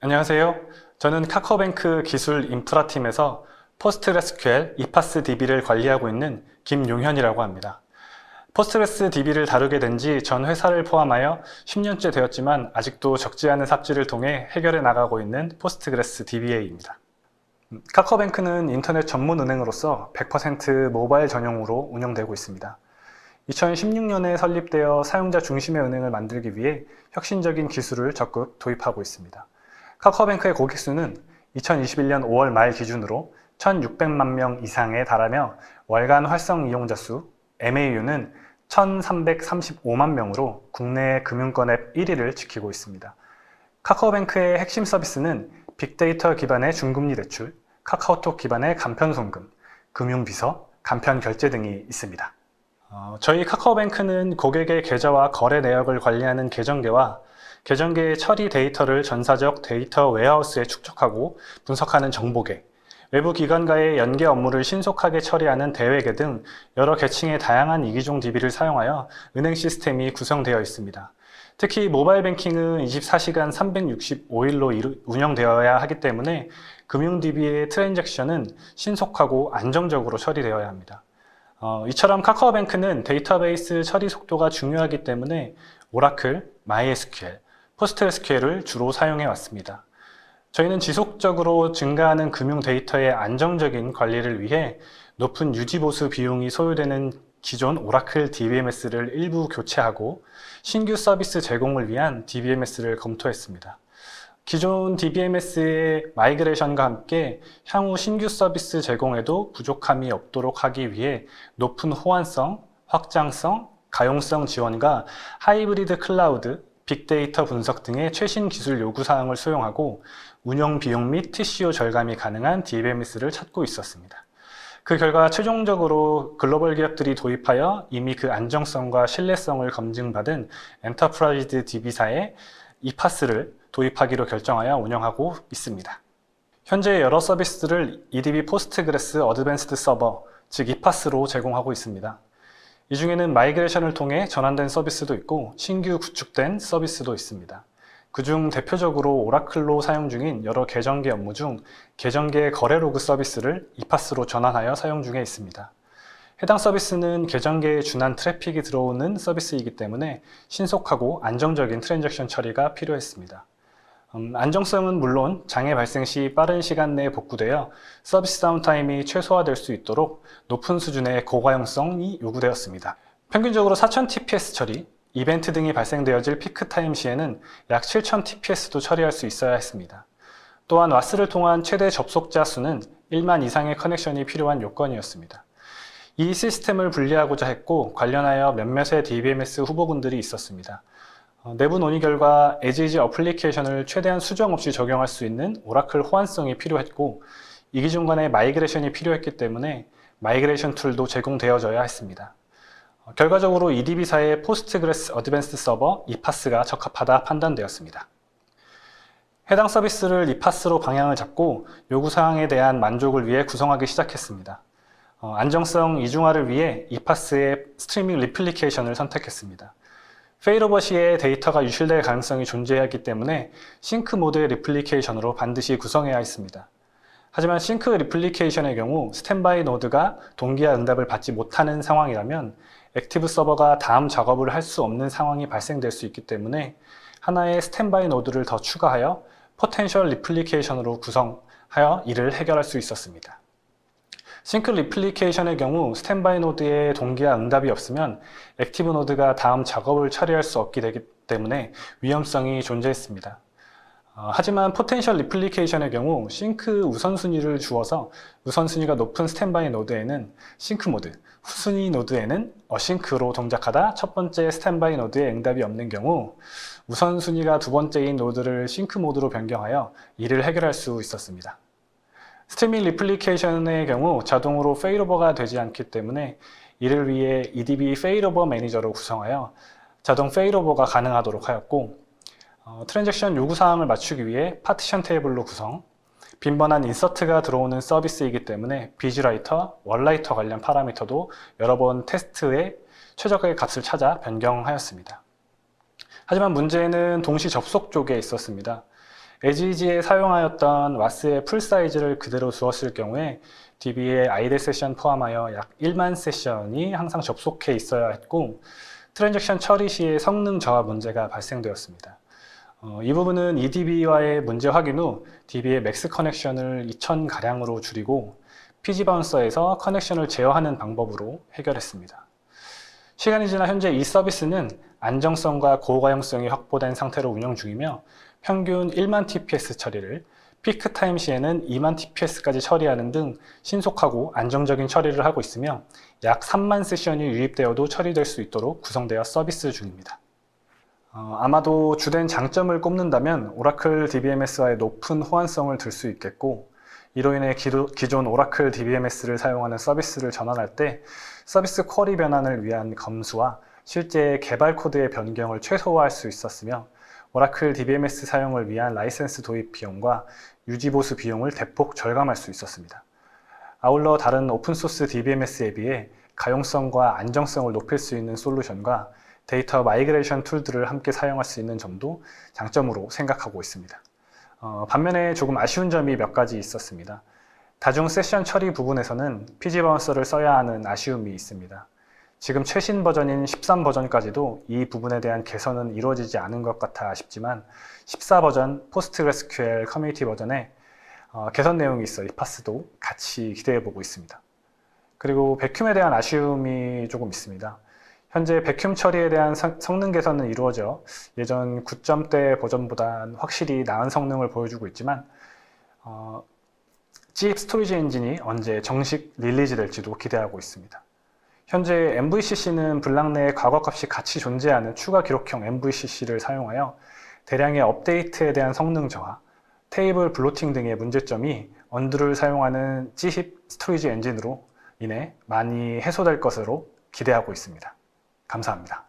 안녕하세요. 저는 카카오뱅크 기술 인프라팀에서 포스트그레스QL 이파스DB를 관리하고 있는 김용현이라고 합니다. 포스트그레스DB를 다루게 된 지 전 회사를 포함하여 10년째 되었지만 아직도 적지 않은 삽질을 통해 해결해 나가고 있는 포스트그레스DBA입니다. 카카오뱅크는 인터넷 전문 은행으로서 100% 모바일 전용으로 운영되고 있습니다. 2016년에 설립되어 사용자 중심의 은행을 만들기 위해 혁신적인 기술을 적극 도입하고 있습니다. 카카오뱅크의 고객 수는 2021년 5월 말 기준으로 1,600만 명 이상에 달하며 월간 활성 이용자 수 MAU는 1,335만 명으로 국내 금융권 앱 1위를 지키고 있습니다. 카카오뱅크의 핵심 서비스는 빅데이터 기반의 중금리 대출, 카카오톡 기반의 간편 송금, 금융비서, 간편 결제 등이 있습니다. 저희 카카오뱅크는 고객의 계좌와 거래 내역을 관리하는 계정계와 계정계의 처리 데이터를 전사적 데이터 웨어하우스에 축적하고 분석하는 정보계, 외부 기관과의 연계 업무를 신속하게 처리하는 대외계 등 여러 계층의 다양한 이기종 DB를 사용하여 은행 시스템이 구성되어 있습니다. 특히 모바일 뱅킹은 24시간 365일로 운영되어야 하기 때문에 금융 DB의 트랜잭션은 신속하고 안정적으로 처리되어야 합니다. 이처럼 카카오뱅크는 데이터베이스 처리 속도가 중요하기 때문에 오라클, MySQL, 포스트그레스QL을 주로 사용해 왔습니다. 저희는 지속적으로 증가하는 금융 데이터의 안정적인 관리를 위해 높은 유지보수 비용이 소요되는 기존 오라클 DBMS를 일부 교체하고 신규 서비스 제공을 위한 DBMS를 검토했습니다. 기존 DBMS의 마이그레이션과 함께 향후 신규 서비스 제공에도 부족함이 없도록 하기 위해 높은 호환성, 확장성, 가용성 지원과 하이브리드 클라우드, 빅데이터 분석 등의 최신 기술 요구사항을 수용하고 운영 비용 및 TCO 절감이 가능한 DBMS를 찾고 있었습니다. 그 결과 최종적으로 글로벌 기업들이 도입하여 이미 그 안정성과 신뢰성을 검증받은 엔터프라이즈 DB사의 이파스를 도입하기로 결정하여 운영하고 있습니다. 현재 여러 서비스들을 EDB 포스트그레스 어드밴스드 서버, 즉 이파스로 제공하고 있습니다. 이 중에는 마이그레이션을 통해 전환된 서비스도 있고 신규 구축된 서비스도 있습니다. 그중 대표적으로 오라클로 사용 중인 여러 계정계 업무 중 계정계 거래 로그 서비스를 이파스로 전환하여 사용 중에 있습니다. 해당 서비스는 계정계에 준한 트래픽이 들어오는 서비스이기 때문에 신속하고 안정적인 트랜잭션 처리가 필요했습니다. 안정성은 물론 장애 발생 시 빠른 시간 내에 복구되어 서비스 다운타임이 최소화될 수 있도록 높은 수준의 고가용성이 요구되었습니다. 평균적으로 4000 TPS 처리, 이벤트 등이 발생되어질 피크타임 시에는 약 7000 TPS도 처리할 수 있어야 했습니다. 또한 와스를 통한 최대 접속자 수는 1만 이상의 커넥션이 필요한 요건이었습니다. 이 시스템을 분리하고자 했고 관련하여 몇몇의 DBMS 후보군들이 있었습니다. 내부 논의 결과 에지이지 어플리케이션을 최대한 수정 없이 적용할 수 있는 오라클 호환성이 필요했고 이 기준 간의 마이그레이션이 필요했기 때문에 마이그레이션 툴도 제공되어져야 했습니다. 결과적으로 EDB사의 포스트그레스 어드밴스드 서버 이파스가 적합하다 판단되었습니다. 해당 서비스를 이파스로 방향을 잡고 요구사항에 대한 만족을 위해 구성하기 시작했습니다. 안정성 이중화를 위해 이파스의 스트리밍 리플리케이션을 선택했습니다. 페일오버 시에 데이터가 유실될 가능성이 존재하기 때문에 싱크 모드의 리플리케이션으로 반드시 구성해야 했습니다. 하지만 싱크 리플리케이션의 경우 스탠바이 노드가 동기화 응답을 받지 못하는 상황이라면 액티브 서버가 다음 작업을 할 수 없는 상황이 발생될 수 있기 때문에 하나의 스탠바이 노드를 더 추가하여 포텐셜 리플리케이션으로 구성하여 이를 해결할 수 있었습니다. 싱크 리플리케이션의 경우 스탠바이 노드에 동기화 응답이 없으면 액티브 노드가 다음 작업을 처리할 수 없게 되기 때문에 위험성이 존재했습니다. 하지만 포텐셜 리플리케이션의 경우 싱크 우선순위를 주어서 우선순위가 높은 스탠바이 노드에는 싱크 모드, 후순위 노드에는 어싱크로 동작하다 첫 번째 스탠바이 노드에 응답이 없는 경우 우선순위가 두 번째인 노드를 싱크 모드로 변경하여 이를 해결할 수 있었습니다. 스트리밍 리플리케이션의 경우 자동으로 페일오버가 되지 않기 때문에 이를 위해 EDB 페일오버 매니저로 구성하여 자동 페일오버가 가능하도록 하였고 트랜잭션 요구사항을 맞추기 위해 파티션 테이블로 구성, 빈번한 인서트가 들어오는 서비스이기 때문에 비즈라이터, 월라이터 관련 파라미터도 여러 번 테스트에 최적의 값을 찾아 변경하였습니다. 하지만 문제는 동시 접속 쪽에 있었습니다. 에지지에 사용하였던 와스의 풀 사이즈를 그대로 두었을 경우에 DB의 아이들 세션 포함하여 약 1만 세션이 항상 접속해 있어야 했고 트랜잭션 처리 시에 성능 저하 문제가 발생되었습니다. 이 부분은 eDB와의 문제 확인 후 DB의 맥스 커넥션을 2000가량으로 줄이고 PG 바운서에서 커넥션을 제어하는 방법으로 해결했습니다. 시간이 지나 현재 이 서비스는 안정성과 고가용성이 확보된 상태로 운영 중이며 평균 1만 TPS 처리를, 피크 타임 시에는 2만 TPS까지 처리하는 등 신속하고 안정적인 처리를 하고 있으며 약 3만 세션이 유입되어도 처리될 수 있도록 구성되어 서비스 중입니다. 아마도 주된 장점을 꼽는다면 오라클 DBMS와의 높은 호환성을 들 수 있겠고, 이로 인해 기존 오라클 DBMS를 사용하는 서비스를 전환할 때 서비스 쿼리 변환을 위한 검수와 실제 개발 코드의 변경을 최소화할 수 있었으며 오라클 DBMS 사용을 위한 라이센스 도입 비용과 유지 보수 비용을 대폭 절감할 수 있었습니다. 아울러 다른 오픈소스 DBMS에 비해 가용성과 안정성을 높일 수 있는 솔루션과 데이터 마이그레이션 툴들을 함께 사용할 수 있는 점도 장점으로 생각하고 있습니다. 반면에 조금 아쉬운 점이 몇 가지 있었습니다. 다중 세션 처리 부분에서는 PG 바운서를 써야 하는 아쉬움이 있습니다. 지금 최신 버전인 13 버전까지도 이 부분에 대한 개선은 이루어지지 않은 것 같아 아쉽지만 14 버전 포스트그레스QL 커뮤니티 버전에 개선 내용이 있어 이파스도 같이 기대해보고 있습니다. 그리고 백큐에 대한 아쉬움이 조금 있습니다. 현재 백큐 처리에 대한 성능 개선은 이루어져 예전 9점대 버전보다 확실히 나은 성능을 보여주고 있지만 GIP 스토리지 엔진이 언제 정식 릴리즈 될지도 기대하고 있습니다. 현재 MVCC는 블락 내에 과거값이 같이 존재하는 추가 기록형 MVCC를 사용하여 대량의 업데이트에 대한 성능 저하, 테이블 블로팅 등의 문제점이 언두를 사용하는 GIP 스토리지 엔진으로 인해 많이 해소될 것으로 기대하고 있습니다. 감사합니다.